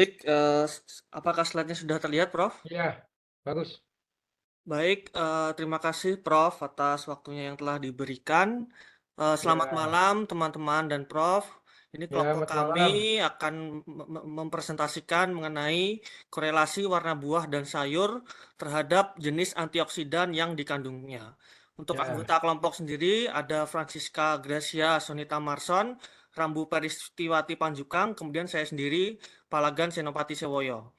Baik, apakah slide-nya sudah terlihat, Prof? Iya, bagus. Baik, terima kasih Prof atas waktunya yang telah diberikan. Selamat Ya, malam teman-teman dan Prof. Ini ya, kelompok selamat kami malam. akan mempresentasikan mengenai korelasi warna buah dan sayur terhadap jenis antioksidan yang dikandungnya. Untuk Ya, anggota kelompok sendiri ada Francisca Gracia Sonita Marson, Rambu Peristiwati Panjukang, kemudian saya sendiri Palagan Senopati Sewoyo.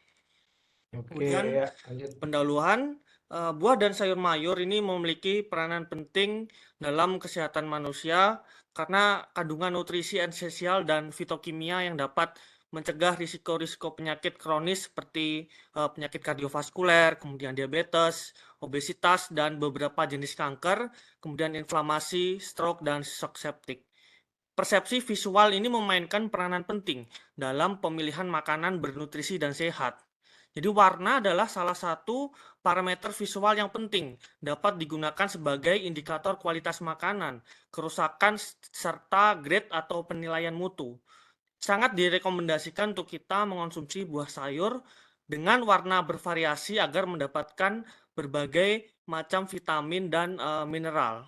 oke, Kemudian ya, lanjut. pendahuluan, buah dan sayur mayur ini memiliki peranan penting dalam kesehatan manusia karena kandungan nutrisi esensial dan fitokimia yang dapat mencegah risiko-risiko penyakit kronis seperti penyakit kardiovaskuler, kemudian diabetes, obesitas, dan beberapa jenis kanker, kemudian inflamasi, stroke, dan shock septic. Persepsi visual ini memainkan peranan penting dalam pemilihan makanan bernutrisi dan sehat. Jadi warna adalah salah satu parameter visual yang penting, dapat digunakan sebagai indikator kualitas makanan, kerusakan, serta grade atau penilaian mutu. Sangat direkomendasikan untuk kita mengonsumsi buah sayur dengan warna bervariasi agar mendapatkan berbagai macam vitamin dan mineral.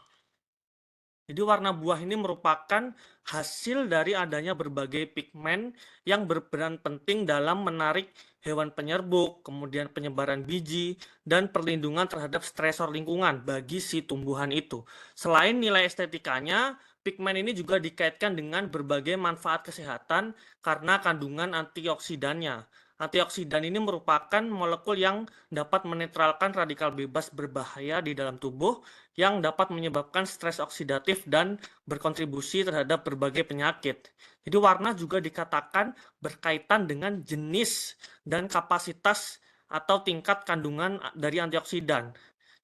Jadi warna buah ini merupakan hasil dari adanya berbagai pigmen yang berperan penting dalam menarik hewan penyerbuk, kemudian penyebaran biji, dan perlindungan terhadap stresor lingkungan bagi si tumbuhan itu. Selain nilai estetikanya, pigmen ini juga dikaitkan dengan berbagai manfaat kesehatan karena kandungan antioksidannya. Antioksidan ini merupakan molekul yang dapat menetralkan radikal bebas berbahaya di dalam tubuh yang dapat menyebabkan stres oksidatif dan berkontribusi terhadap berbagai penyakit. Jadi warna juga dikatakan berkaitan dengan jenis dan kapasitas atau tingkat kandungan dari antioksidan.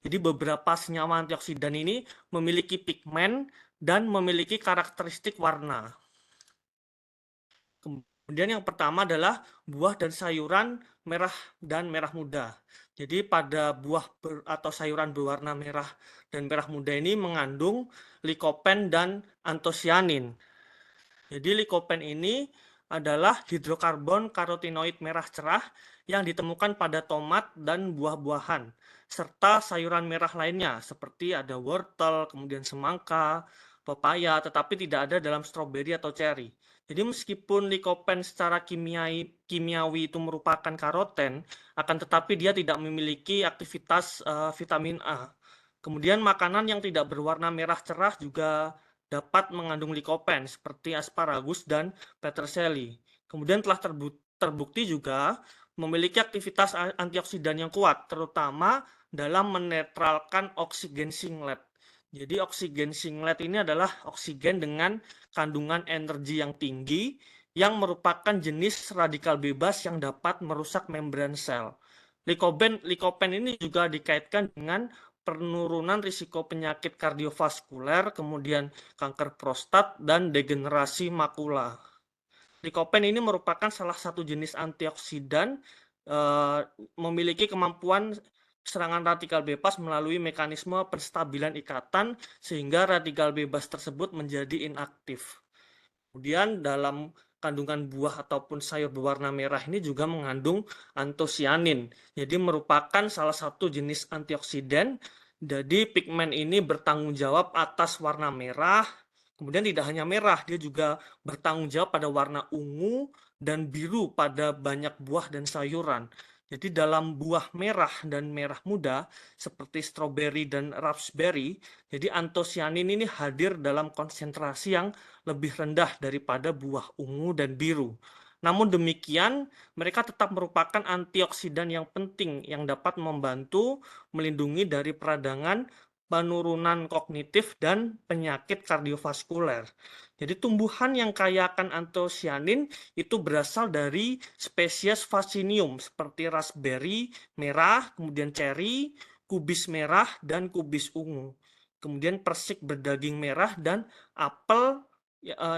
Jadi beberapa senyawa antioksidan ini memiliki pigmen dan memiliki karakteristik warna. Kemudian yang pertama adalah buah dan sayuran merah dan merah muda. Jadi pada buah atau sayuran berwarna merah dan merah muda ini mengandung likopen dan antosianin. Jadi likopen ini adalah hidrokarbon karotinoid merah cerah yang ditemukan pada tomat dan buah-buahan, serta sayuran merah lainnya seperti ada wortel, kemudian semangka, pepaya, tetapi tidak ada dalam stroberi atau ceri. Jadi meskipun likopen secara kimiawi itu merupakan karoten, akan tetapi dia tidak memiliki aktivitas vitamin A. Kemudian makanan yang tidak berwarna merah cerah juga dapat mengandung likopen seperti asparagus dan peterseli. Kemudian telah terbukti juga memiliki aktivitas antioksidan yang kuat, terutama dalam menetralkan oksigen singlet. Jadi oksigen singlet ini adalah oksigen dengan kandungan energi yang tinggi yang merupakan jenis radikal bebas yang dapat merusak membran sel. Likopen ini juga dikaitkan dengan penurunan risiko penyakit kardiovaskuler, kemudian kanker prostat, dan degenerasi makula. Likopen ini merupakan salah satu jenis antioksidan, memiliki kemampuan serangan radikal bebas melalui mekanisme penstabilan ikatan sehingga radikal bebas tersebut menjadi inaktif. Kemudian dalam kandungan buah ataupun sayur berwarna merah ini juga mengandung antosianin. Jadi merupakan salah satu jenis antioksidan. Jadi pigmen ini bertanggung jawab atas warna merah. Kemudian tidak hanya merah, dia juga bertanggung jawab pada warna ungu dan biru pada banyak buah dan sayuran. Jadi dalam buah merah dan merah muda seperti stroberi dan raspberry, jadi antosianin ini hadir dalam konsentrasi yang lebih rendah daripada buah ungu dan biru. Namun demikian, mereka tetap merupakan antioksidan yang penting yang dapat membantu melindungi dari peradangan, penurunan kognitif, dan penyakit kardiovaskuler. Jadi tumbuhan yang kaya akan antosianin itu berasal dari spesies Vaccinium seperti raspberry merah, kemudian cherry, kubis merah, dan kubis ungu. Kemudian persik berdaging merah dan apel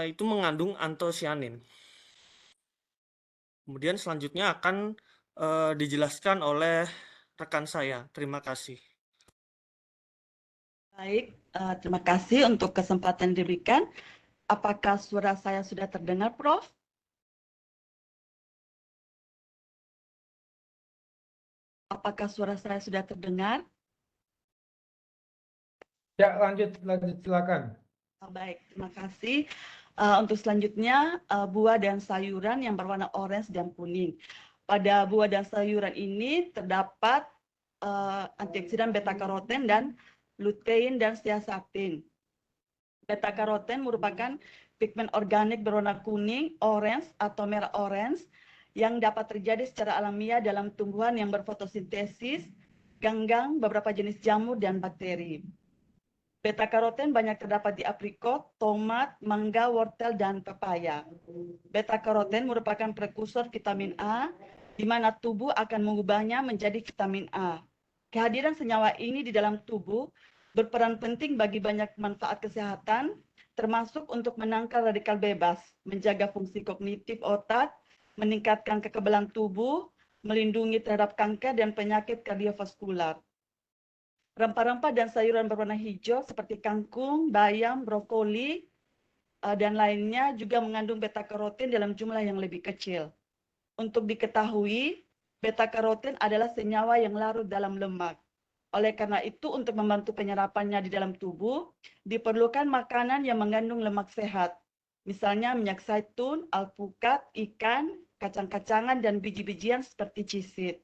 itu mengandung antosianin. Kemudian selanjutnya akan dijelaskan oleh rekan saya. Terima kasih. Baik, terima kasih untuk kesempatan diberikan. Apakah suara saya sudah terdengar, Prof? Apakah suara saya sudah terdengar? Ya, lanjut, silakan. Baik, terima kasih. Untuk selanjutnya, buah dan sayuran yang berwarna orange dan kuning. Pada buah dan sayuran ini terdapat antioksidan beta-karoten dan lutein dan zeaxanthin. Beta-karoten merupakan pigmen organik berwarna kuning, orange, atau merah orange yang dapat terjadi secara alamiah dalam tumbuhan yang berfotosintesis, ganggang, beberapa jenis jamur, dan bakteri. Beta-karoten banyak terdapat di aprikot, tomat, mangga, wortel, dan pepaya. Beta-karoten merupakan prekursor vitamin A, di mana tubuh akan mengubahnya menjadi vitamin A. Kehadiran senyawa ini di dalam tubuh berperan penting bagi banyak manfaat kesehatan, termasuk untuk menangkal radikal bebas, menjaga fungsi kognitif otak, meningkatkan kekebalan tubuh, melindungi terhadap kanker dan penyakit kardiovaskular. Rempah-rempah dan sayuran berwarna hijau seperti kangkung, bayam, brokoli, dan lainnya juga mengandung beta-karoten dalam jumlah yang lebih kecil. Untuk diketahui, beta-karoten adalah senyawa yang larut dalam lemak. Oleh karena itu, untuk membantu penyerapannya di dalam tubuh, diperlukan makanan yang mengandung lemak sehat. Misalnya minyak zaitun, alpukat, ikan, kacang-kacangan, dan biji-bijian seperti chisit.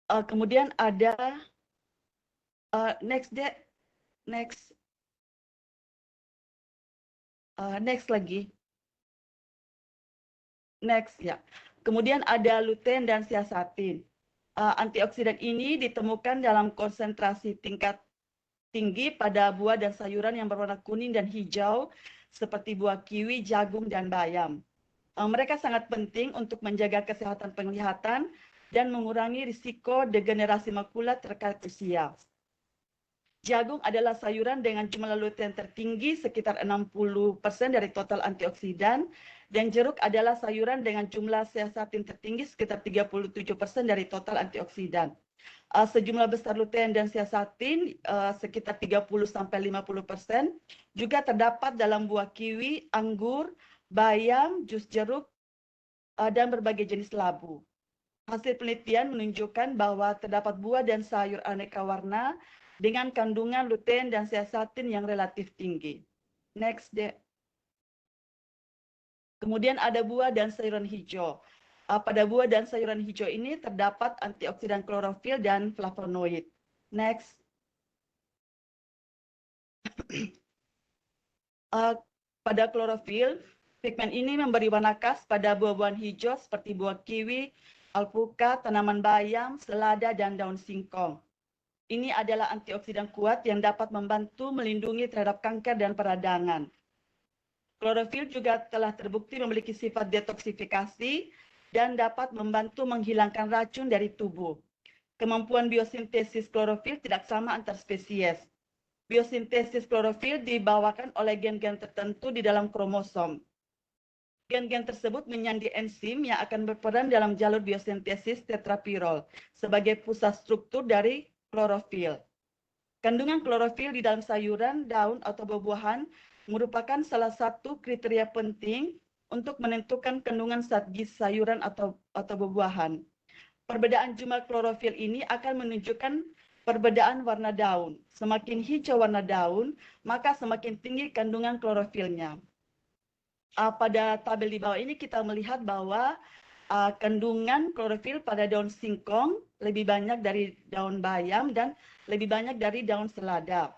Kemudian ada next lagi. Next ya. Kemudian ada lutein dan zeaxanthin. Antioksidan ini ditemukan dalam konsentrasi tingkat tinggi pada buah dan sayuran yang berwarna kuning dan hijau seperti buah kiwi, jagung, dan bayam. Mereka sangat penting untuk menjaga kesehatan penglihatan dan mengurangi risiko degenerasi makula terkait usia. Jagung adalah sayuran dengan jumlah lutein tertinggi sekitar 60% dari total antioksidan, dan jeruk adalah sayuran dengan jumlah zeaxanthin tertinggi sekitar 37% dari total antioksidan. Sejumlah besar lutein dan zeaxanthin sekitar 30-50% juga terdapat dalam buah kiwi, anggur, bayam, jus jeruk, dan berbagai jenis labu. Hasil penelitian menunjukkan bahwa terdapat buah dan sayur aneka warna dengan kandungan lutein dan zeaxanthin yang relatif tinggi. Next, Dek. Kemudian ada buah dan sayuran hijau. Pada buah dan sayuran hijau ini terdapat antioksidan klorofil dan flavonoid. Next. Pada klorofil, pigmen ini memberi warna khas pada buah-buahan hijau seperti buah kiwi, alpukat, tanaman bayam, selada, dan daun singkong. Ini adalah antioksidan kuat yang dapat membantu melindungi terhadap kanker dan peradangan. Klorofil juga telah terbukti memiliki sifat detoksifikasi dan dapat membantu menghilangkan racun dari tubuh. Kemampuan biosintesis klorofil tidak sama antar spesies. Biosintesis klorofil dibawakan oleh gen-gen tertentu di dalam kromosom. Gen-gen tersebut menyandi enzim yang akan berperan dalam jalur biosintesis tetrapirol sebagai pusat struktur dari klorofil. Kandungan klorofil di dalam sayuran, daun, atau buah-buahan merupakan salah satu kriteria penting untuk menentukan kandungan zat gizi sayuran atau buah-buahan. Perbedaan jumlah klorofil ini akan menunjukkan perbedaan warna daun. Semakin hijau warna daun, maka semakin tinggi kandungan klorofilnya. Pada tabel di bawah ini kita melihat bahwa kandungan klorofil pada daun singkong lebih banyak dari daun bayam dan lebih banyak dari daun selada.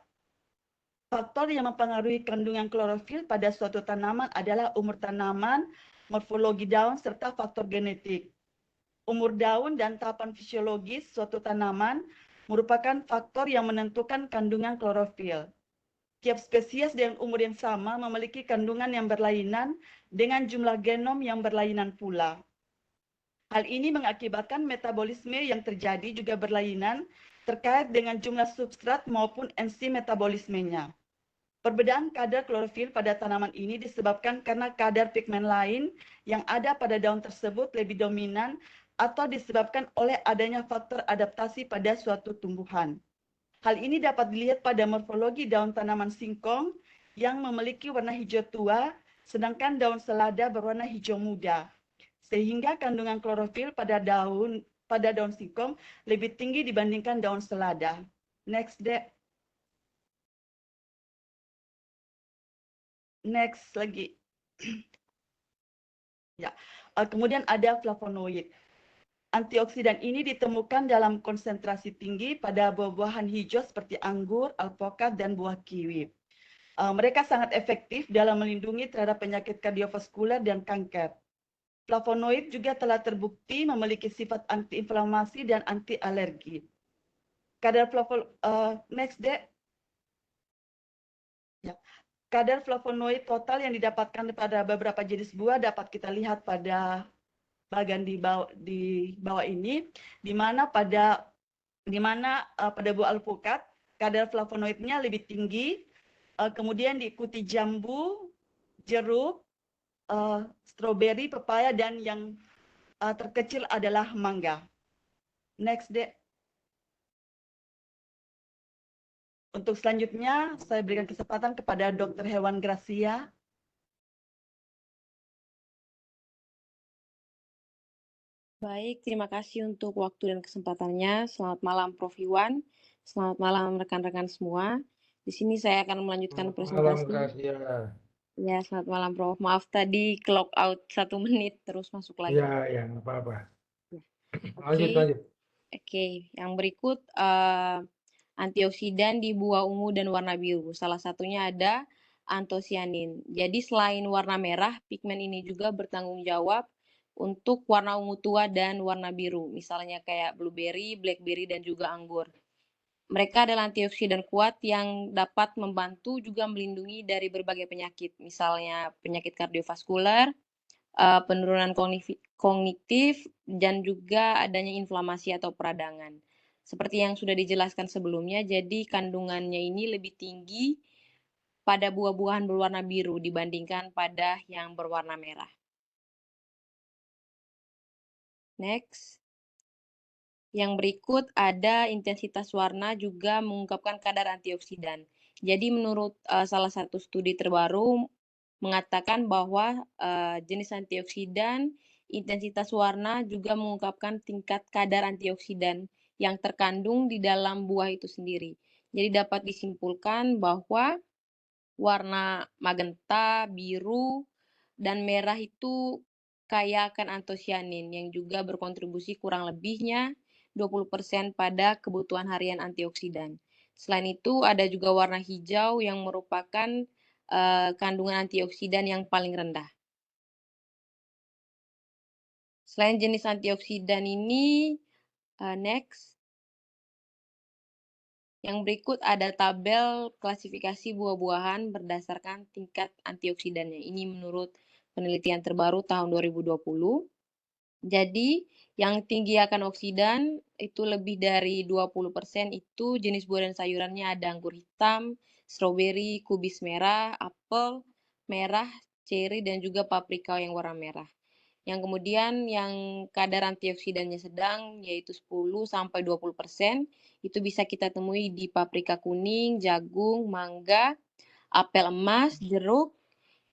Faktor yang mempengaruhi kandungan klorofil pada suatu tanaman adalah umur tanaman, morfologi daun, serta faktor genetik. Umur daun dan tahapan fisiologis suatu tanaman merupakan faktor yang menentukan kandungan klorofil. Tiap spesies dengan umur yang sama memiliki kandungan yang berlainan dengan jumlah genom yang berlainan pula. Hal ini mengakibatkan metabolisme yang terjadi juga berlainan terkait dengan jumlah substrat maupun enzim metabolismenya. Perbedaan kadar klorofil pada tanaman ini disebabkan karena kadar pigmen lain yang ada pada daun tersebut lebih dominan atau disebabkan oleh adanya faktor adaptasi pada suatu tumbuhan. Hal ini dapat dilihat pada morfologi daun tanaman singkong yang memiliki warna hijau tua, sedangkan daun selada berwarna hijau muda. Sehingga kandungan klorofil pada daun pada daun singkong lebih tinggi dibandingkan daun selada. Next, Dek. Next lagi. Ya. Kemudian ada flavonoid. Antioksidan ini ditemukan dalam konsentrasi tinggi pada buah-buahan hijau seperti anggur, alpukat, dan buah kiwi. Mereka sangat efektif dalam melindungi terhadap penyakit kardiovaskuler dan kanker. Flavonoid juga telah terbukti memiliki sifat antiinflamasi dan anti alergi. Kadar next, Dek. Ya. Kadar flavonoid total yang didapatkan pada beberapa jenis buah dapat kita lihat pada bagian di bawah ini, di mana pada buah alpukat kadar flavonoidnya lebih tinggi, kemudian diikuti jambu, jeruk, stroberi, pepaya, dan yang terkecil adalah mangga. Next, Dek. Untuk selanjutnya, saya berikan kesempatan kepada Dr. Hewan Gracia. Baik, terima kasih untuk waktu dan kesempatannya. Selamat malam, Prof. Iwan. Selamat malam, rekan-rekan semua. Di sini saya akan melanjutkan Malam, presentasi. Gracia. Ya, selamat malam, Prof. Maaf tadi clock out 1 menit, terus masuk lagi. Ya, nggak apa-apa. Oke. Lanjut. Oke, yang berikut antioksidan di buah ungu dan warna biru. Salah satunya ada antosianin. Jadi selain warna merah, pigmen ini juga bertanggung jawab untuk warna ungu tua dan warna biru. Misalnya kayak blueberry, blackberry, dan juga anggur. Mereka adalah antioksidan kuat yang dapat membantu juga melindungi dari berbagai penyakit. Misalnya penyakit kardiovaskuler, penurunan kognitif, dan juga adanya inflamasi atau peradangan. Seperti yang sudah dijelaskan sebelumnya, jadi kandungannya ini lebih tinggi pada buah-buahan berwarna biru dibandingkan pada yang berwarna merah. Next. Yang berikut ada intensitas warna juga mengungkapkan kadar antioksidan. Jadi menurut salah satu studi terbaru mengatakan bahwa jenis antioksidan, intensitas warna juga mengungkapkan tingkat kadar antioksidan yang terkandung di dalam buah itu sendiri. Jadi dapat disimpulkan bahwa warna magenta, biru, dan merah itu kaya akan antosianin yang juga berkontribusi kurang lebihnya 20% pada kebutuhan harian antioksidan. Selain itu ada juga warna hijau yang merupakan kandungan antioksidan yang paling rendah. Selain jenis antioksidan ini, next. Yang berikut ada tabel klasifikasi buah-buahan berdasarkan tingkat antioksidannya. Ini menurut penelitian terbaru tahun 2020. Jadi, yang tinggi akan oksidan itu lebih dari 20% itu jenis buah dan sayurannya ada anggur hitam, stroberi, kubis merah, apel merah, ceri, dan juga paprika yang warna merah. Yang kemudian yang kadar antioksidannya sedang yaitu 10-20%, itu bisa kita temui di paprika kuning, jagung, mangga, apel emas, jeruk,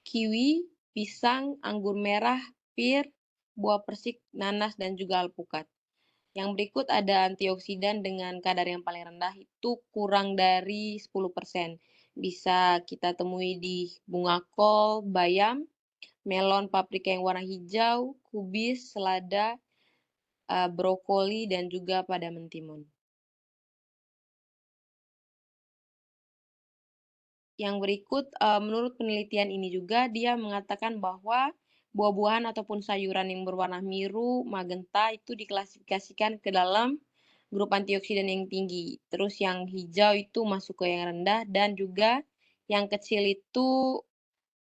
kiwi, pisang, anggur merah, pir, buah persik, nanas, dan juga alpukat. Yang berikut ada antioksidan dengan kadar yang paling rendah itu kurang dari 10%. Bisa kita temui di bunga kol, bayam, melon, paprika yang warna hijau, kubis, selada, brokoli, dan juga pada mentimun. Yang berikut, menurut penelitian ini juga dia mengatakan bahwa buah-buahan ataupun sayuran yang berwarna biru, magenta itu diklasifikasikan ke dalam grup antioksidan yang tinggi. Terus yang hijau itu masuk ke yang rendah dan juga yang kecil itu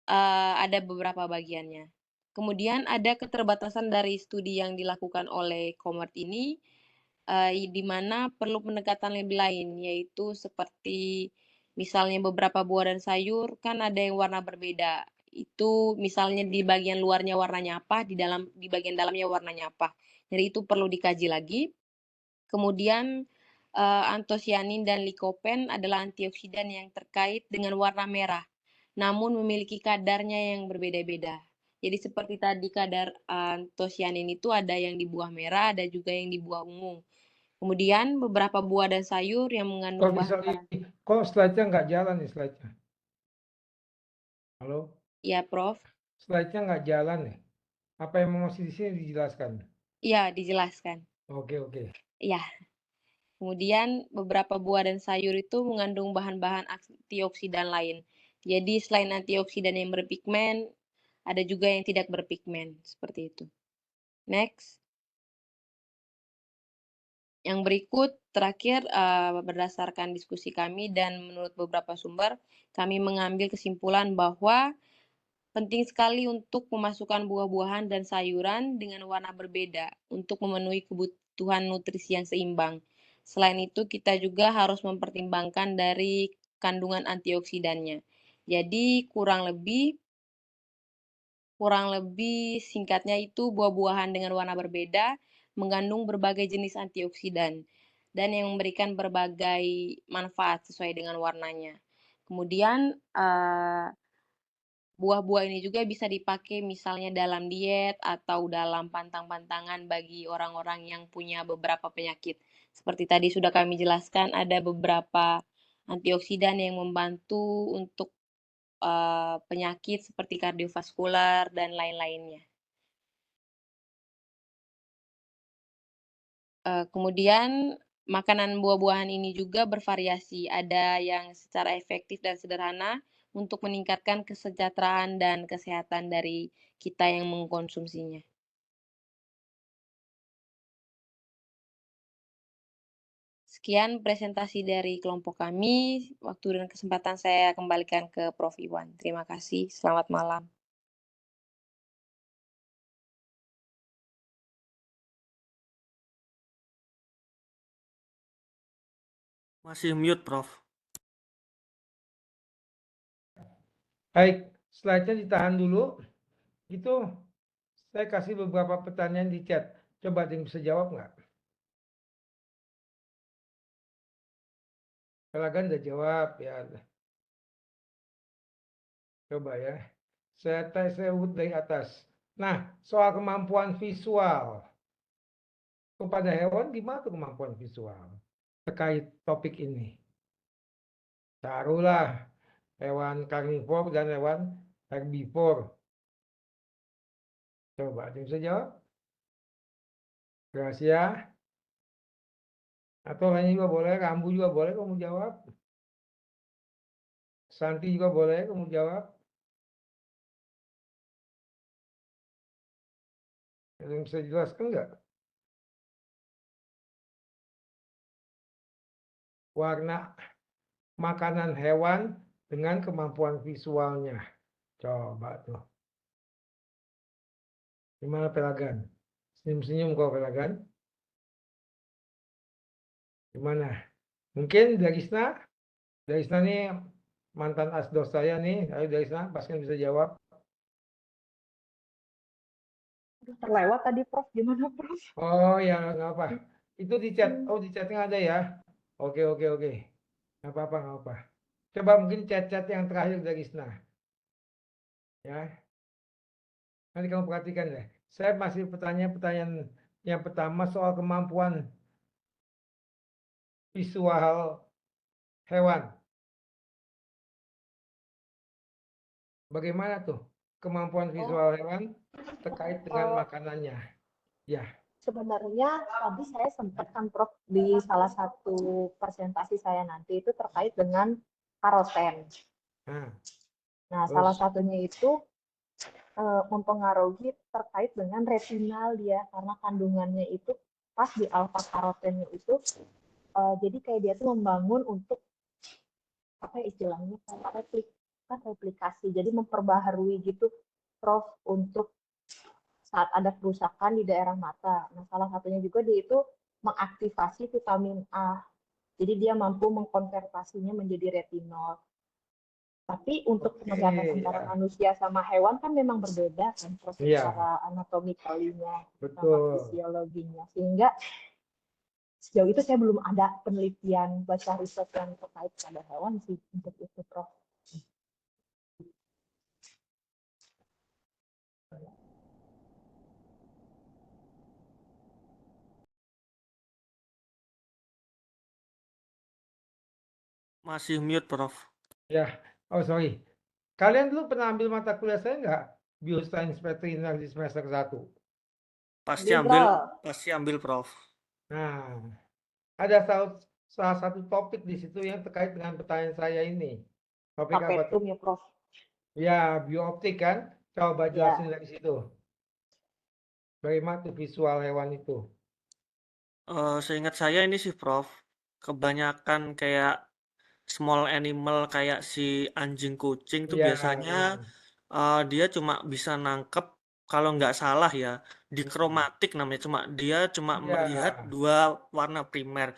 ada beberapa bagiannya. Kemudian ada keterbatasan dari studi yang dilakukan oleh Comert ini, di mana perlu pendekatan lebih lain, yaitu seperti misalnya beberapa buah dan sayur kan ada yang warna berbeda. Itu misalnya di bagian luarnya warnanya apa, di bagian dalamnya warnanya apa. Jadi itu perlu dikaji lagi. Kemudian antosianin dan likopen adalah antioksidan yang terkait dengan warna merah, namun memiliki kadarnya yang berbeda-beda. Jadi seperti tadi kadar antosianin itu ada yang di buah merah, ada juga yang di buah ungu. Kemudian beberapa buah dan sayur yang mengandung Sorry, bahan. kok slide-nya nggak jalan nih slide-nya? Halo, Ya, Prof. slide-nya nggak jalan nih. Apa yang masih di sini dijelaskan? Iya, dijelaskan. Oke. Iya. Kemudian beberapa buah dan sayur itu mengandung bahan-bahan antioksidan lain. Jadi selain antioksidan yang berpigmen, ada juga yang tidak berpigmen, seperti itu. Next. Yang berikut terakhir berdasarkan diskusi kami dan menurut beberapa sumber, kami mengambil kesimpulan bahwa penting sekali untuk memasukkan buah-buahan dan sayuran dengan warna berbeda untuk memenuhi kebutuhan nutrisi yang seimbang. Selain itu, kita juga harus mempertimbangkan dari kandungan antioksidannya. Jadi kurang lebih singkatnya itu buah-buahan dengan warna berbeda mengandung berbagai jenis antioksidan dan yang memberikan berbagai manfaat sesuai dengan warnanya. Kemudian buah-buah ini juga bisa dipakai misalnya dalam diet atau dalam pantang-pantangan bagi orang-orang yang punya beberapa penyakit. Seperti tadi sudah kami jelaskan, ada beberapa antioksidan yang membantu untuk penyakit seperti kardiovaskular dan lain-lainnya. Kemudian makanan buah-buahan ini juga bervariasi, ada yang secara efektif dan sederhana untuk meningkatkan kesejahteraan dan kesehatan dari kita yang mengkonsumsinya. Sekian presentasi dari kelompok kami. Waktu dan kesempatan saya kembalikan ke Prof. Iwan. Terima kasih. Selamat malam. Masih mute, Prof. Baik, slide-nya ditahan dulu. Itu saya kasih beberapa pertanyaan di chat. Coba ada yang bisa jawab nggak? Pelagan udah jawab ya. Coba ya. Saya urut dari atas. Nah, soal kemampuan visual. Kepada hewan gimana tuh kemampuan visual terkait topik ini? Taruhlah hewan karnivor dan hewan herbivor. Coba ada yang bisa jawab? Gracia. Atau lainnya juga boleh, Rambu juga boleh kamu jawab. Santi juga boleh kamu jawab. Ada yang bisa jelaskan nggak? Warna makanan hewan dengan kemampuan visualnya. Coba tuh. Gimana Pelagan? Senyum-senyum kok Pelagan. Gimana? Mungkin Darisna? Darisna nih mantan asdos saya nih. Ayo Darisna, pasti bisa jawab. Terlewat tadi Prof, gimana Prof? Oh ya nggak apa. Itu di chat. Oh di chatnya ada ya. Oke. Nggak apa-apa. Coba mungkin chat-chat yang terakhir Darisna. Ya. Nanti kamu perhatikan deh. Saya masih pertanyaan yang pertama soal kemampuan visual hewan. Bagaimana tuh kemampuan visual hewan terkait dengan makanannya? Ya. Sebenarnya tadi saya sempat kan Prof di salah satu presentasi saya nanti itu terkait dengan karoten. Nah, salah satunya itu mempengaruhi terkait dengan retinal dia karena kandungannya itu pas di alfa karotennya itu jadi kayak dia tuh membangun untuk apa istilahnya replikasi jadi memperbaharui gitu Prof untuk saat ada kerusakan di daerah mata. Nah, salah satunya juga dia itu mengaktifasi vitamin A. Jadi dia mampu mengkonvertasinya menjadi retinol. Tapi untuk pemegangan antara manusia sama hewan kan memang berbeda kan proses secara anatomikalinya sama fisiologinya. Sehingga sejauh itu saya belum ada penelitian baca riset yang terkait pada hewan sih untuk itu, Prof. Masih mute, Prof. Ya, oh sorry. Kalian dulu pernah ambil mata kuliah saya nggak? Biosains veteriner di semester 1. Pasti Ambil, ambil, Prof. Nah, ada salah satu topik di situ yang terkait dengan pertanyaan saya ini. Topik apa tuh? Tapetum ya, Prof. Ya, biooptik kan? Coba Ya, jelasin dari situ. Bagaimana tuh visual hewan itu? Seingat saya ini sih, Prof. Kebanyakan kayak small animal kayak si anjing kucing tuh Ya, biasanya dia cuma bisa nangkep kalau nggak salah ya dikromatik namanya cuma melihat ya, dua warna primer.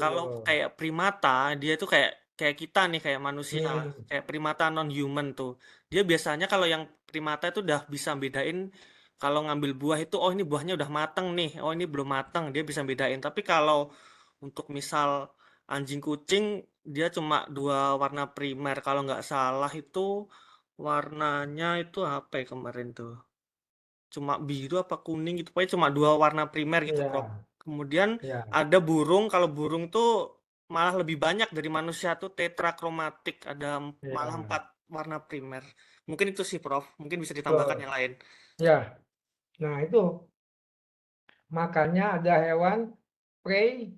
Kalau betul. kayak primata dia tuh kayak kayak kita nih kayak manusia Hmm, kayak primata non human tuh. Dia biasanya kalau yang primata itu udah bisa bedain kalau ngambil buah itu oh ini buahnya udah mateng nih, oh ini belum mateng, dia bisa bedain. Tapi kalau untuk misal anjing kucing dia cuma dua warna primer kalau nggak salah itu warnanya itu apa ya kemarin tuh cuma biru apa kuning gitu pokoknya cuma dua warna primer gitu Prof. ya, Kemudian ya, ada burung, kalau burung tuh malah lebih banyak dari manusia tuh tetrakromatik, ada malah ya, 4 warna primer. Mungkin itu sih Prof, mungkin bisa ditambahkan betul. yang lain. Ya, nah itu makanya ada hewan prey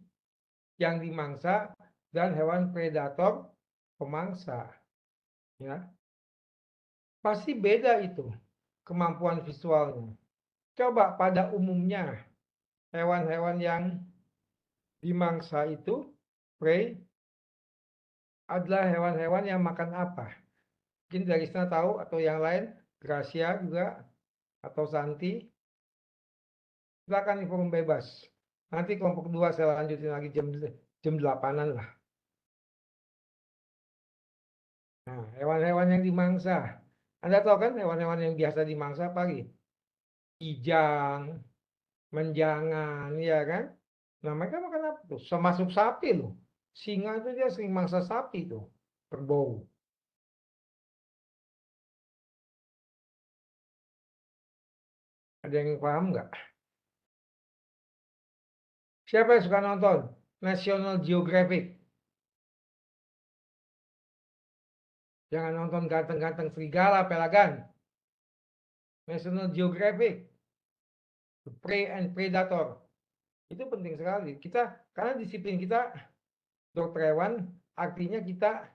yang dimangsa dan hewan predator pemangsa. Ya, pasti beda itu kemampuan visualnya. Coba pada umumnya hewan-hewan yang dimangsa itu prey adalah hewan-hewan yang makan apa? Mungkin dari sana tahu atau yang lain, Gracia juga atau Santi. Silakan forum bebas. Nanti kelompok kedua saya lanjutin lagi jam 8-an lah. Nah, hewan-hewan yang dimangsa. Anda tahu kan hewan-hewan yang biasa dimangsa pagi? Kijang, menjangan, ya kan? Nah, mereka makan apa tuh? Termasuk sapi loh. Singa itu dia sering mangsa sapi tuh. Kerbau. Ada yang paham nggak? Siapa yang suka nonton National Geographic? Jangan nonton ganteng-ganteng serigala, pelagan. National Geographic, Prey and Predator. Itu penting sekali. Karena disiplin kita, dokter hewan, artinya kita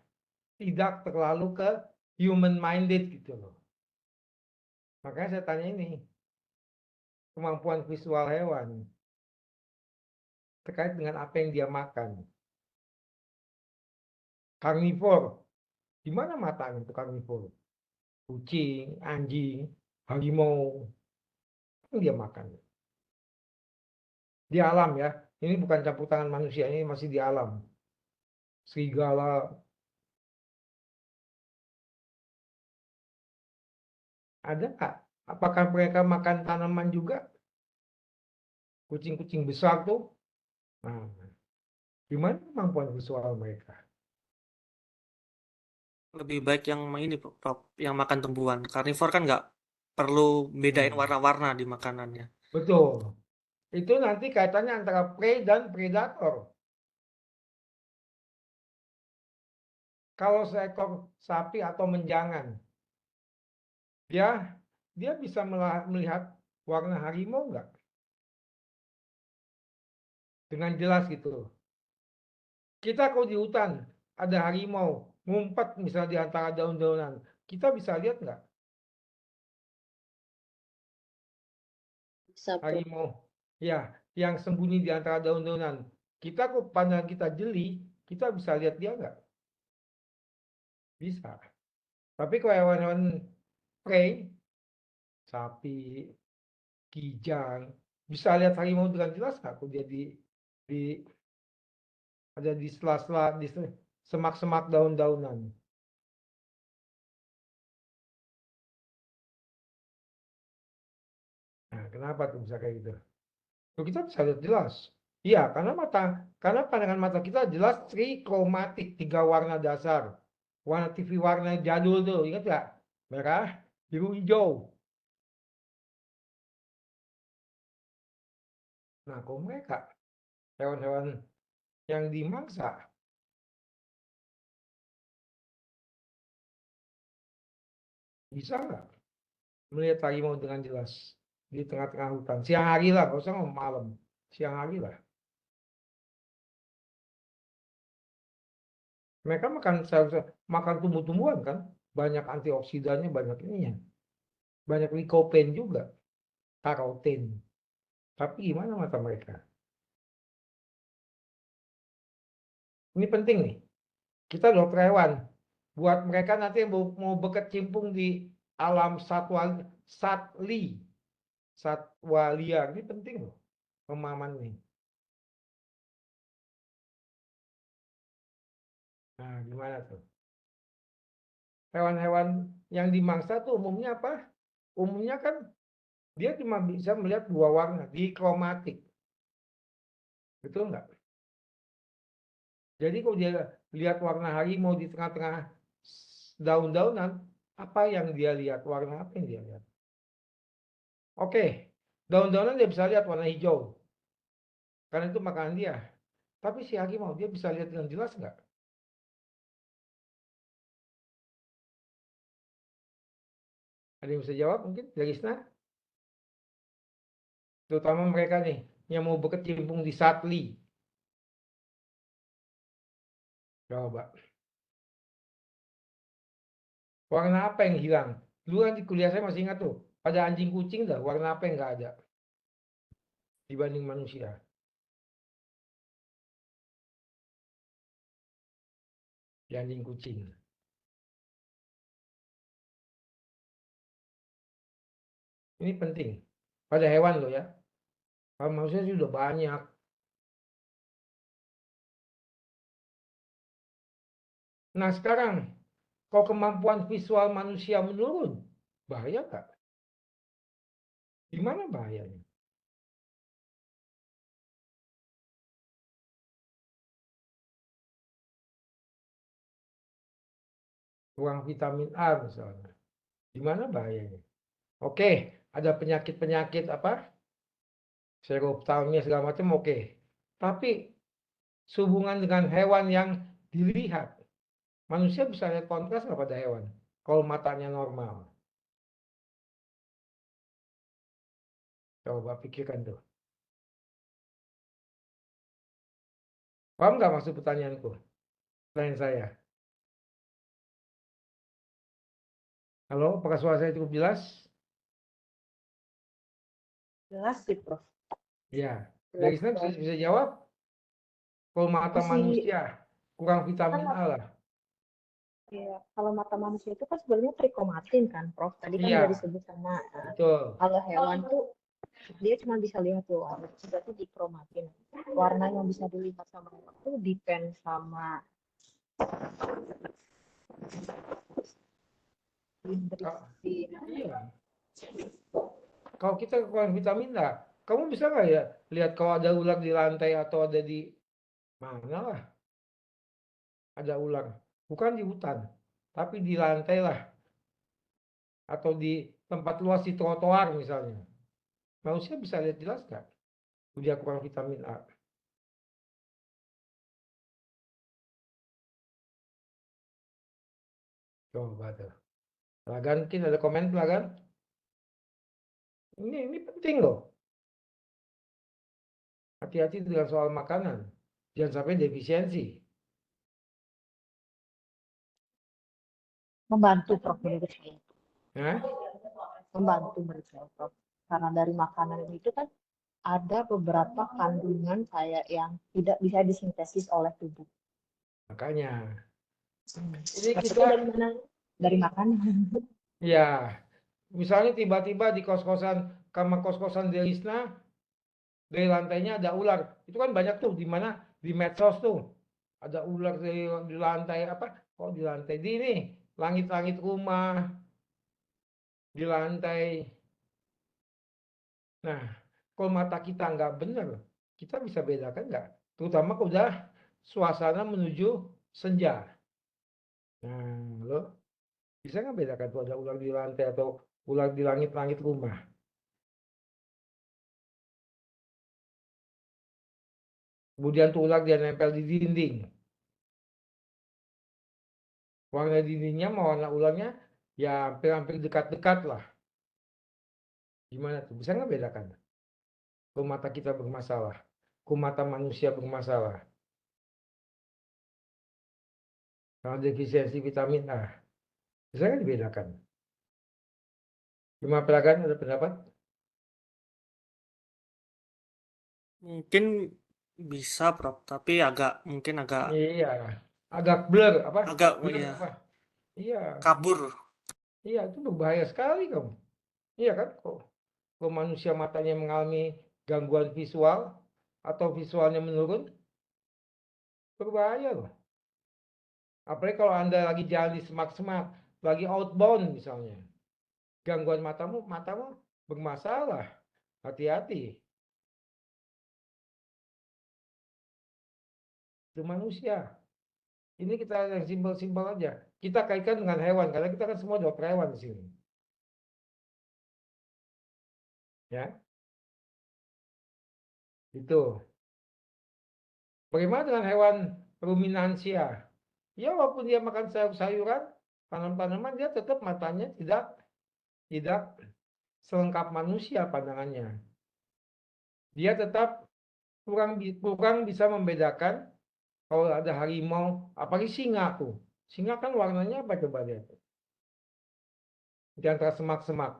tidak terlalu ke human minded gitu loh. Makanya saya tanya ini, kemampuan visual hewan terkait dengan apa yang dia makan. Karnivor, di mana matanya itu karnivor? Kucing, anjing, harimau, apa yang dia makan? Di alam ya, ini bukan campur tangan manusia, ini masih di alam. Serigala, ada nggak? Apakah mereka makan tanaman juga? Kucing-kucing besar tuh. Nah, gimana kemampuan visual mereka? Lebih baik yang ini Prof, yang makan tumbuhan. Karnivor kan nggak perlu bedain Hmm, warna-warna di makanannya. betul. Itu nanti kaitannya antara prey dan predator. Kalau seekor sapi atau menjangan, dia dia bisa melihat warna harimau nggak? Dengan jelas gitu. Kita kalau di hutan ada harimau ngumpet misalnya di antara daun-daunan, kita bisa lihat nggak Bisa, Prof. harimau? Ya, yang sembunyi di antara daun-daunan. Kita kok pandangan kita jeli, kita bisa lihat dia nggak? Bisa. Tapi kalau hewan-hewan prey, sapi, kijang, bisa lihat harimau dengan jelas nggak? Kok dia di ada di sela-sela di semak-semak daun-daunan. Nah, kenapa tuh bisa kayak gitu? Loh, kita bisa lihat jelas. Iya, karena pandangan mata kita jelas trikromatik, 3 warna dasar. Warna TV warna jadul tuh, ingat nggak? Merah, biru, hijau. Nah, kok mereka hewan-hewan yang dimangsa Bisa nggak melihat harimau dengan jelas di tengah-tengah hutan? Siang hari lah, nggak usah ngomong malam. Siang hari lah. Mereka makan tumbuh-tumbuhan kan, banyak antioksidannya, banyak ininya, banyak likopen juga, karoten. Tapi gimana mata mereka? Ini penting nih. Kita dokter hewan. Buat mereka nanti yang mau berkecimpung di alam satwa liar. Ini penting loh pemahaman ini. Nah, gimana tuh? Hewan-hewan yang dimangsa tuh umumnya apa? Umumnya kan dia cuma bisa melihat dua warna, dikromatik. Betul nggak? Jadi kalau dia lihat warna harimau di tengah-tengah daun-daunan, apa yang dia lihat? Warna apa yang dia lihat? Oke, daun-daunan dia bisa lihat warna hijau. Karena itu makanan dia. Tapi si harimau dia bisa lihat dengan jelas nggak? Ada yang bisa jawab mungkin dari Isna? Terutama mereka nih yang mau berkecimpung di satli. Coba. Warna apa yang hilang? Dulu kan di kuliah saya masih ingat tuh. Ada anjing kucing dah, warna apa yang nggak ada dibanding manusia? Di anjing kucing. Ini penting. Pada hewan loh ya. Kalau manusia sudah banyak. Nah sekarang, kalau kemampuan visual manusia menurun, bahaya nggak? Gimana bahayanya? Kurang vitamin A misalnya. Gimana bahayanya? Oke, ada penyakit-penyakit apa? Seroptalmia segala macam oke. Tapi sehubungan dengan hewan yang dilihat, manusia bisa lihat kontras nggak pada hewan? Kalau matanya normal. Coba pikirkan tuh. Paham nggak maksud pertanyaanku? Pertanyaan saya. Halo, apakah suara saya cukup jelas? Jelas sih, Prof. Ya. Dari sana bisa jawab? Kalau mata Masih, manusia kurang vitamin kan A lah. ya, kalau mata manusia itu kan sebenarnya trikomatin kan, Prof. Tadi kan Iya, udah disebut sama betul. kalau hewan tuh dia cuma bisa lihat tuh warna, berarti dikromatin. Warna yang bisa dilihat sama hewan tuh depend sama berisi. Iya. Kalau kita kurang vitamin A, kamu bisa nggak ya lihat kalau ada ular di lantai atau ada di mana lah? Ada ular. Bukan di hutan, tapi di lantai lah. Atau di tempat luas di trotoar misalnya. Manusia bisa lihat jelas nggak? Dia kurang vitamin A. Coba tuh. Lagan, mungkin ada komen Lagan? Ini penting loh. Hati-hati dengan soal makanan. Jangan sampai defisiensi. Membantu, Prof, menurut saya. Nah, Membantu menurut saya, Prof. Karena dari makanan itu kan ada beberapa kandungan kayak yang tidak bisa disintesis oleh tubuh. makanya. Ini Maksudnya kita, dari mana? Dari makanan. ya, misalnya tiba-tiba di kos-kosan, kamar kos-kosan Delisna, dari lantainya ada ular. Itu kan banyak tuh, di mana? Di medsos tuh. Ada ular di lantai apa? Oh, di lantai di ini, langit-langit rumah, di lantai. Nah, kalau mata kita nggak benar, kita bisa bedakan nggak? Terutama kalau udah suasana menuju senja. Nah, lo bisa nggak bedakan tuh ada ular di lantai atau ular di langit-langit rumah? Kemudian tuh ular dia nempel di dinding. Warna dindingnya sama warna ularnya Ya hampir-hampir dekat-dekat lah. Gimana tuh? Bisa nggak bedakan? Kalau mata kita bermasalah, kalau mata manusia bermasalah, kalau defisiensi vitamin A, bisa nggak dibedakan? Cuma peragaan ada pendapat? Mungkin bisa, Prof, tapi mungkin agak Iya, agak blur apa? agak Blur ya apa? Iya, kabur. iya itu berbahaya sekali kamu. Iya kan? Kalau manusia matanya mengalami gangguan visual atau visualnya menurun, berbahaya loh. Apalagi kalau Anda lagi jalan di semak-semak, lagi outbound misalnya. Gangguan matamu bermasalah. Hati-hati. Itu manusia. Ini kita yang simpel-simpel aja. Kita kaitkan dengan hewan karena kita kan semua dokter hewan di sini. Ya, itu. Bagaimana dengan hewan ruminansia? Ya, walaupun dia makan sayur-sayuran, tanam-tanaman, dia tetap matanya tidak selengkap manusia pandangannya. Dia tetap kurang bisa membedakan kalau ada harimau, apalagi singa tuh. Singa kan warnanya apa coba lihat? Di antara semak-semak.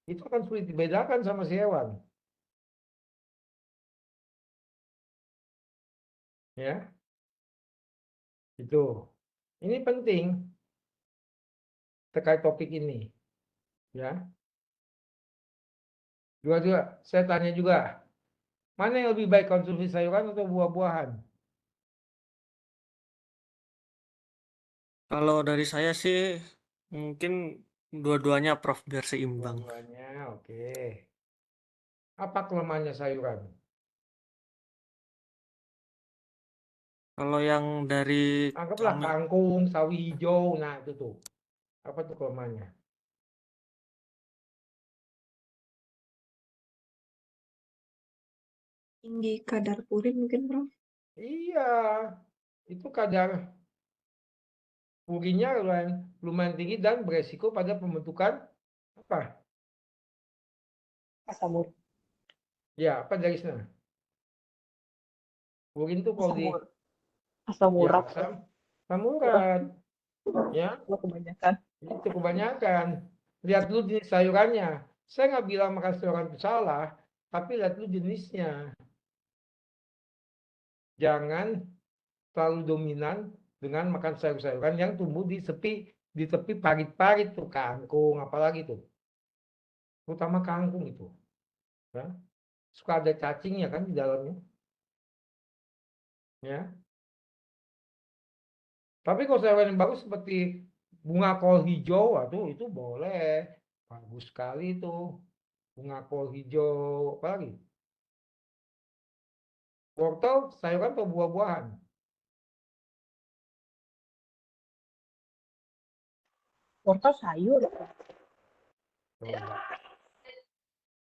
Itu akan sulit dibedakan sama si hewan. Ya, itu. Ini penting terkait topik ini. Ya, juga saya tanya juga, mana yang lebih baik konsumsi sayuran atau buah-buahan? Kalau dari saya sih mungkin dua-duanya, Prof, biar seimbang. Dua-duanya, oke. Apa kelemahannya sayuran? Kalau yang dari Anggaplah kami, kangkung, sawi hijau, nah itu tuh. Apa tuh kelemahannya? Tinggi kadar purin mungkin, Prof. Iya, itu kadar urinnya lumayan tinggi dan beresiko pada pembentukan apa? Asam urat. Ya, apa dari sana? Urin tuh kalau Asam di urat. Asam ya urat. asam urat, ya Kalau kebanyakan. itu kebanyakan. Lihat dulu jenis sayurannya. Saya nggak bilang makan sayuran itu salah, tapi lihat dulu jenisnya. Jangan terlalu dominan dengan makan sayur-sayuran yang tumbuh di tepi parit-parit tuh kangkung apalagi tuh. Terutama kangkung itu, ya. Suka ada cacingnya kan di dalamnya, ya. Tapi kalau sayuran yang bagus seperti bunga kol hijau, itu boleh. Bagus sekali itu. Bunga kol hijau, apalagi? Wortel, sayuran atau buah-buahan? Wortel sayur. Coba.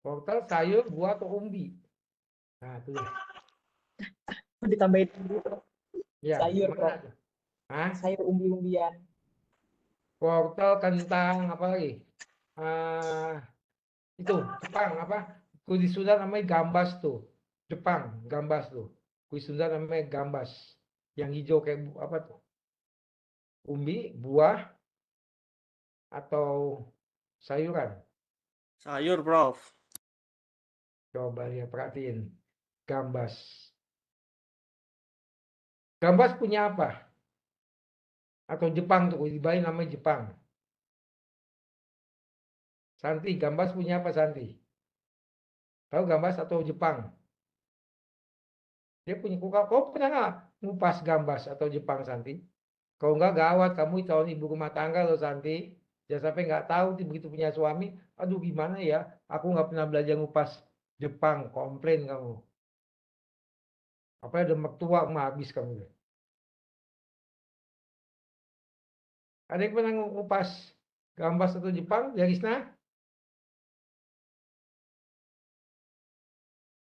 Wortel, sayur, buah atau umbi? Nah, itu deh. Ditambahin gitu. Ya, Sayur, mana Prof. tuh? Hah? Sayur umbi-umbian. Wortel, kentang, apa lagi? Ah, itu Jepang apa? Kue di Sunda namanya gambas tuh. Jepang, gambas tuh. Kue Sunda namanya gambas. Yang hijau kayak apa tuh? Umbi, buah atau sayuran? sayur, Prof. Coba lihat perhatiin. Gambas. Gambas punya apa? Atau Jepang tuh, kue di Bali namanya Jepang. Santi, gambas punya apa Santi? Tahu gambas atau Jepang? Dia punya kuka. Kau pernah nggak ngupas gambas atau Jepang Santi? Kalau nggak gawat, kamu calon ibu rumah tangga loh Santi. Jangan sampai nggak tahu begitu punya suami. Aduh gimana ya? Aku nggak pernah belajar ngupas Jepang. Komplain kamu. Apa ada mertua mah habis kamu. Ada yang pernah ngupas gambas atau Jepang? Ya Risna?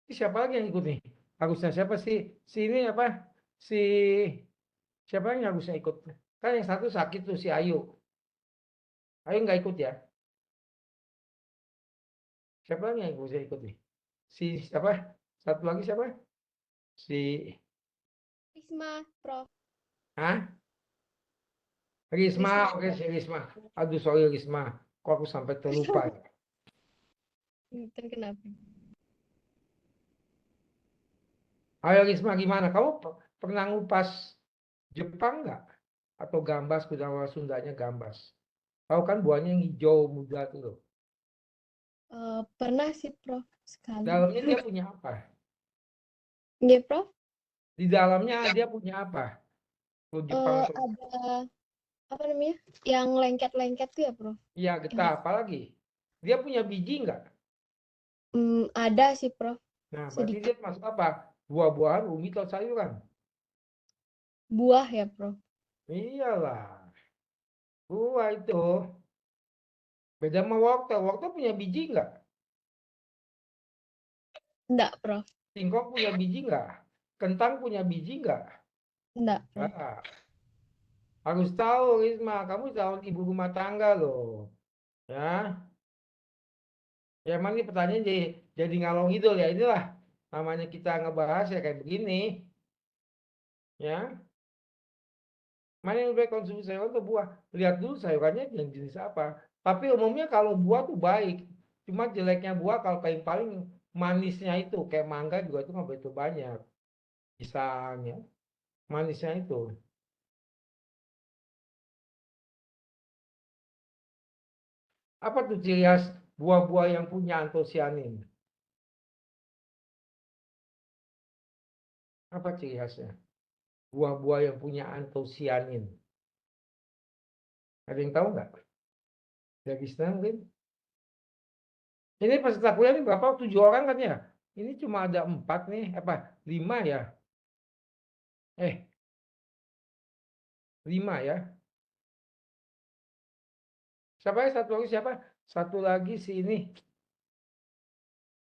Ini siapa lagi yang ikut nih? Harusnya siapa sih? Si ini apa? Si siapa yang harusnya ikut? Kan yang satu sakit tuh si Ayu. Ayo nggak ikut ya. Siapa lagi yang bisa ikut nih? Si siapa? Satu lagi siapa? Si Risma, Prof. Hah? Risma, Risma. oke si Risma. Aduh sorry Risma, kok aku sampai terlupa ya. Kan kenapa? Ayo Risma gimana? Kamu pernah ngupas Jepang nggak? Atau gambas, kudawa Sundanya gambas. Tahu kan buahnya yang hijau muda tuh loh. Pernah sih, Prof. Sekali. Dalamnya dia punya apa? Nggih, Prof. Di dalamnya dia punya apa? Kalau Jepang tuh. Ada apa namanya? Yang lengket-lengket tuh ya, Prof. Iya getah, apalagi? Dia punya biji nggak? Ada sih, Prof. Nah, berarti Sedikit. dia masuk apa? Buah-buahan, umbi atau sayuran? Buah ya, Prof. Iyalah, buah itu. Beda sama wortel. Wortel punya biji nggak? Enggak, Prof. Singkong punya biji nggak? Kentang punya biji nggak? Enggak, Prof. Ah, harus tahu, Risma. Kamu calon ibu rumah tangga loh. Ya, ya emang ini pertanyaan jadi ngalong ngidul ya. Inilah namanya kita ngebahas ya kayak begini. Ya, mana yang lebih baik konsumsi sayuran atau buah? Lihat dulu sayurannya yang jenis apa. Tapi umumnya kalau buah tuh baik. Cuma jeleknya buah kalau paling-paling manisnya itu kayak mangga juga itu nggak begitu banyak. Pisang ya, manisnya itu. Apa tuh ciri khas buah-buah yang punya antosianin? Apa ciri khasnya? Buah-buah yang punya antosianin. Ada yang tahu nggak? Dari sana mungkin. Ini peserta kuliah ini berapa? 7 orang kan ya? Ini cuma ada 4 nih, apa? 5 ya? 5 ya? Siapa ya? Satu lagi siapa? Satu lagi si ini.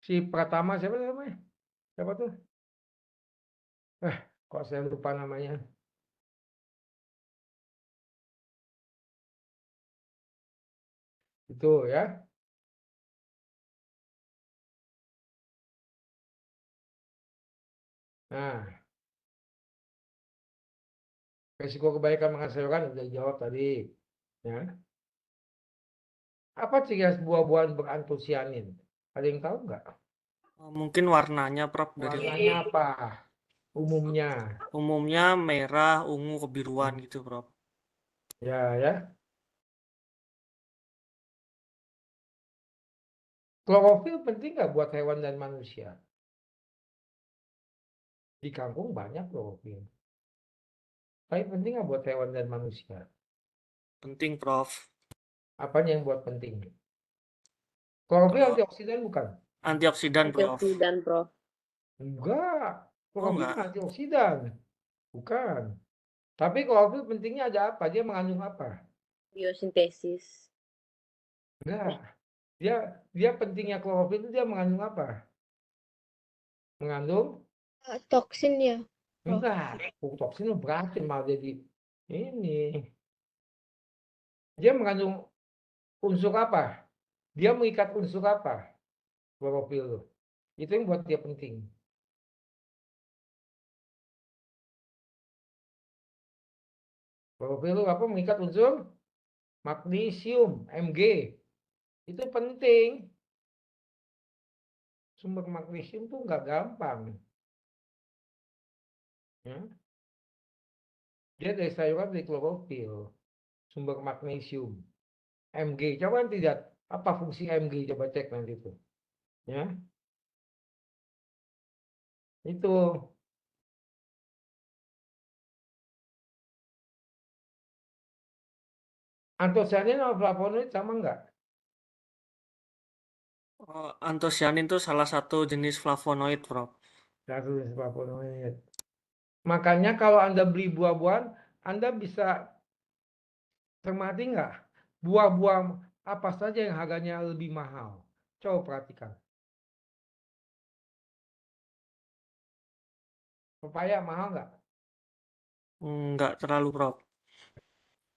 Si Pratama siapa namanya? Siapa tuh? Kok saya lupa namanya. Itu ya. Nah, resiko kebaikan makan sayuran udah dijawab tadi. Ya. Apa ciri khas buah-buahan berantosianin? Ada yang tahu nggak? Mungkin warnanya, Prof, dari Warnanya apa? Umumnya. umumnya merah, ungu, kebiruan gitu, Prof. Ya, ya. Klorofil penting nggak buat hewan dan manusia? Di kampung banyak klorofil. Tapi penting nggak buat hewan dan manusia? Penting, Prof. Apanya yang buat penting? Klorofil Kalau antioksidan bukan? antioksidan, Prof. Antioksidan, Prof. Enggak. Oh, Klorofil enggak. antioksidan. Bukan. Tapi klorofil pentingnya ada apa? Dia mengandung apa? Biosintesis. Enggak. Dia pentingnya klorofil itu dia mengandung apa? Mengandung? Toksin ya, Prof. Enggak. Toksin beracun malah jadi ini. Dia mengandung unsur apa? Dia mengikat unsur apa? Klorofil itu. Itu yang buat dia penting. Klorofil itu apa? Mengikat unsur magnesium, Mg. Itu penting. Sumber magnesium tuh nggak gampang. Ya. Dia dari sayuran dari klorofil. Sumber magnesium. Mg. Coba nanti lihat apa fungsi Mg. Coba cek nanti itu. Ya. Itu. Antosianin sama flavonoid sama nggak? Antosianin itu salah satu jenis flavonoid, Prof. Satu flavonoid. Makanya kalau Anda beli buah-buahan, Anda bisa cermati nggak? Buah-buah apa saja yang harganya lebih mahal? Coba perhatikan. Pepaya mahal nggak? Enggak terlalu, Prof.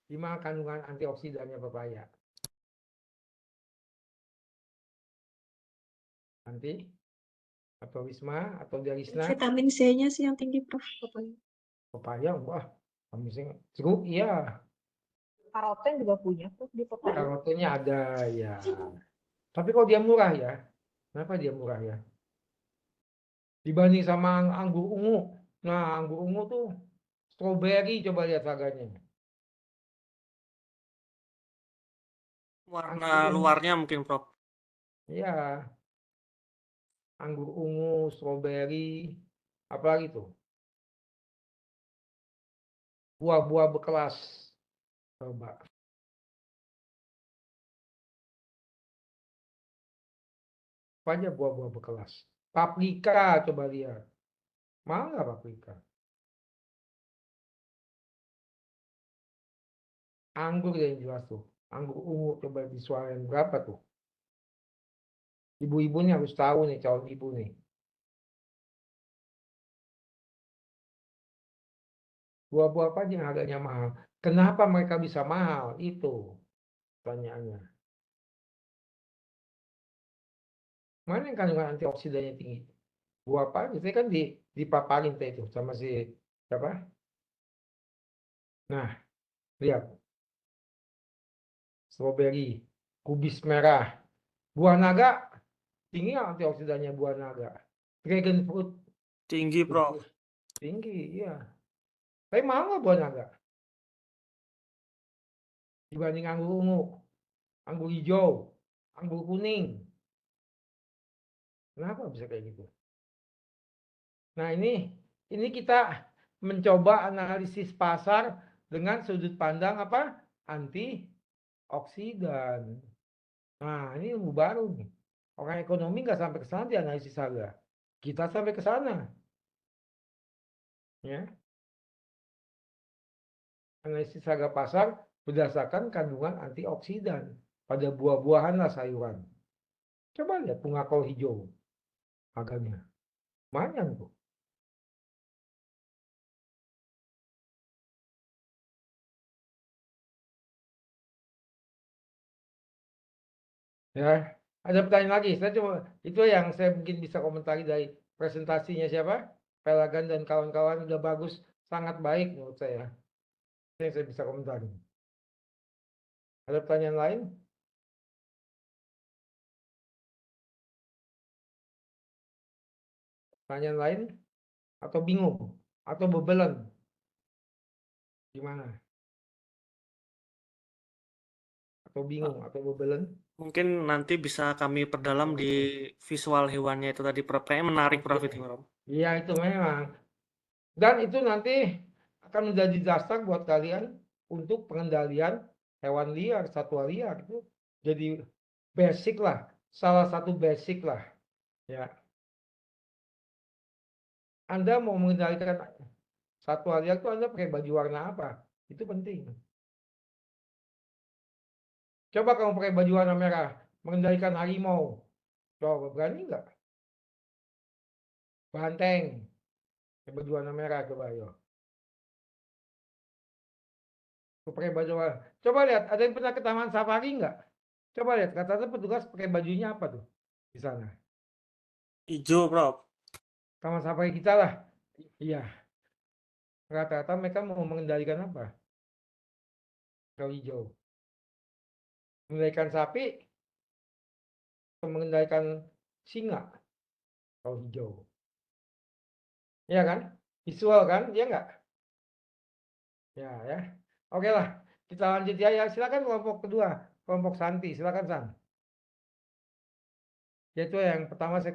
Gimana kandungan antioksidannya pepaya? Nanti atau Wisma atau Derisna, Vitamin C-nya sih yang tinggi, Prof. Pokoknya. pepaya, wah, kamisnya jeruk, iya, Karoten juga punya tuh di pepaya. karotennya ada ya. Tapi kalau dia murah ya, kenapa dia murah ya? Dibanding sama anggur ungu. Nah, anggur ungu tuh strawberry, coba lihat harganya. Warna Anggur ungu, luarnya mungkin, Prof. ya, anggur ungu, strawberry, apalagi tuh? Buah-buah berkelas. Coba. Apa aja buah-buah berkelas? Paprika, coba lihat. Mahal nggak paprika? Anggur yang jelas tuh. Anggur ungu, coba disuarain berapa tuh? Ibu-ibunya harus tahu nih, calon ibu nih. Buah-buah apa aja yang harganya mahal? Kenapa mereka bisa mahal? Itu pertanyaannya. Mana yang kandungan antioksidannya tinggi? Buah apa aja? Saya kan dipaparin teh itu sama si siapa? Nah, lihat. Strawberry, kubis merah. Buah naga, tinggi nggak antioksidannya buah naga? Dragon fruit, Tinggi, Prof. tinggi, iya. Tapi mahal nggak buah naga? Dibanding anggur ungu, anggur hijau, anggur kuning. Kenapa bisa kayak gitu? Nah, ini kita mencoba analisis pasar dengan sudut pandang apa? Antioksidan. Nah, ini ilmu baru nih. Orang ekonomi nggak sampai ke sana di analisis harga. Kita sampai ke sana. Ya. Analisis harga pasar berdasarkan kandungan antioksidan pada buah-buahan lah sayuran. Coba lihat bunga kol hijau harganya. Lumayan tuh. Ya, ada pertanyaan lagi. Saya coba itu yang saya mungkin bisa komentari dari presentasinya siapa? Pelagan dan kawan-kawan udah bagus, sangat baik menurut saya. Itu yang saya bisa komentari. Ada pertanyaan lain? Pertanyaan lain? Atau bingung? Atau bebelan? Gimana? Atau bingung? Atau bebelan? Mungkin nanti bisa kami perdalam di visual hewannya itu tadi, Prof. Kayaknya menarik, Prof. Oke. Itu, Prof. Iya, itu memang. Dan itu nanti akan menjadi dasar buat kalian untuk pengendalian hewan liar, satwa liar. Itu jadi basic lah, salah satu basic lah. Ya, Anda mau mengendalikan satwa liar itu Anda pakai baju warna apa? Itu penting. Coba kamu pakai baju warna merah, mengendalikan harimau. Coba berani nggak? Banteng, pakai baju warna merah coba ayo. Pakai baju warna. Coba lihat, ada yang pernah ke taman safari nggak? Coba lihat, kata-kata petugas pakai bajunya apa tuh di sana? Hijau, Prof. Taman safari kita lah. Iya, rata-rata mereka mau mengendalikan apa? Kalau hijau. Mengendalikan sapi atau mengendalikan singa? Kalau hijau. Iya kan? Visual kan? Iya nggak? Ya. Oke lah, kita lanjut ya. Silakan kelompok kedua, kelompok Santi. Silakan San. Yaitu yang pertama saya